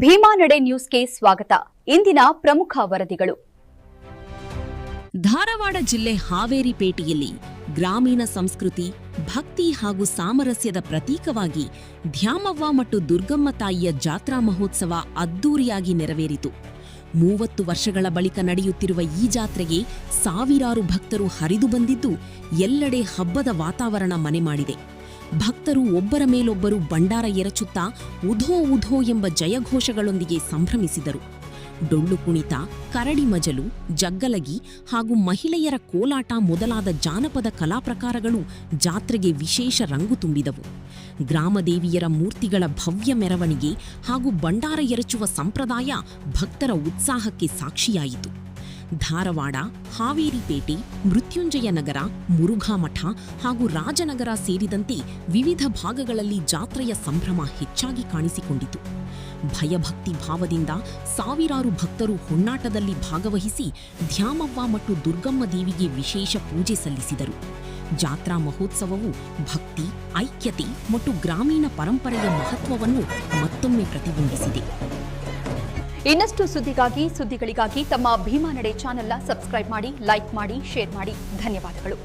ಭೀಮಾ ನಡೆ ನ್ಯೂಸ್ಗೆ ಸ್ವಾಗತ. ಇಂದಿನ ಪ್ರಮುಖ ವರದಿಗಳು. ಧಾರವಾಡ ಜಿಲ್ಲೆ ಹಾವೇರಿಪೇಟೆಯಲ್ಲಿ ಗ್ರಾಮೀಣ ಸಂಸ್ಕೃತಿ, ಭಕ್ತಿ ಹಾಗೂ ಸಾಮರಸ್ಯದ ಪ್ರತೀಕವಾಗಿ ದ್ಯಾಮವ್ವ ಮತ್ತು ದುರ್ಗಮ್ಮ ತಾಯಿಯ ಜಾತ್ರಾ ಮಹೋತ್ಸವ ಅದ್ದೂರಿಯಾಗಿ ನೆರವೇರಿತು. 30 ವರ್ಷಗಳ ಬಳಿಕ ನಡೆಯುತ್ತಿರುವ ಈ ಜಾತ್ರೆಗೆ ಸಾವಿರಾರು ಭಕ್ತರು ಹರಿದು ಬಂದಿದ್ದು ಎಲ್ಲೆಡೆ ಹಬ್ಬದ ವಾತಾವರಣ ಮನೆ ಮಾಡಿದೆ. ಭಕ್ತರು ಒಬ್ಬರ ಮೇಲೊಬ್ಬರು ಭಂಡಾರ ಎರಚುತ್ತಾ ಉಧೋ ಉಧೋ ಎಂಬ ಜಯಘೋಷಗಳೊಂದಿಗೆ ಸಂಭ್ರಮಿಸಿದರು. ಡೊಳ್ಳು ಕುಣಿತ, ಕರಡಿ ಮಜಲು, ಜಗ್ಗಲಗಿ ಹಾಗೂ ಮಹಿಳೆಯರ ಕೋಲಾಟ ಮೊದಲಾದ ಜಾನಪದ ಕಲಾ ಪ್ರಕಾರಗಳು ಜಾತ್ರೆಗೆ ವಿಶೇಷ ರಂಗು ತುಂಬಿದವು. ಗ್ರಾಮದೇವಿಯರ ಮೂರ್ತಿಗಳ ಭವ್ಯ ಮೆರವಣಿಗೆ ಹಾಗೂ ಭಂಡಾರ ಎರಚುವ ಸಂಪ್ರದಾಯ ಭಕ್ತರ ಉತ್ಸಾಹಕ್ಕೆ ಸಾಕ್ಷಿಯಾಯಿತು. ಧಾರವಾಡ, ಹಾವೇರಿಪೇಟೆ, ಮೃತ್ಯುಂಜಯ ನಗರ, ಮುರುಘಾಮಠ ಹಾಗೂ ರಾಜನಗರ ಸೇರಿದಂತೆ ವಿವಿಧ ಭಾಗಗಳಲ್ಲಿ ಜಾತ್ರೆಯ ಸಂಭ್ರಮ ಹೆಚ್ಚಾಗಿ ಕಾಣಿಸಿಕೊಂಡಿತು. ಭಯಭಕ್ತಿ ಭಾವದಿಂದ ಸಾವಿರಾರು ಭಕ್ತರು ಹೊನ್ನಾಟದಲ್ಲಿ ಭಾಗವಹಿಸಿ ದ್ಯಾಮವ್ವ ಮತ್ತು ದುರ್ಗಮ್ಮ ದೇವಿಗೆ ವಿಶೇಷ ಪೂಜೆ ಸಲ್ಲಿಸಿದರು. ಜಾತ್ರಾ ಮಹೋತ್ಸವವು ಭಕ್ತಿ, ಐಕ್ಯತೆ ಮತ್ತು ಗ್ರಾಮೀಣ ಪರಂಪರೆಯ ಮಹತ್ವವನ್ನು ಮತ್ತೊಮ್ಮೆ ಪ್ರತಿಬಿಂಬಿಸಿದೆ. ಇನ್ನಷ್ಟು ಸುದ್ದಿಗಳಿಗಾಗಿ ತಮ್ಮ ಭೀಮಾ ನಡೆ ಚಾನೆಲ್ನ ಸಬ್ಸ್ಕ್ರೈಬ್ ಮಾಡಿ, ಲೈಕ್ ಮಾಡಿ, ಶೇರ್ ಮಾಡಿ. ಧನ್ಯವಾದಗಳು.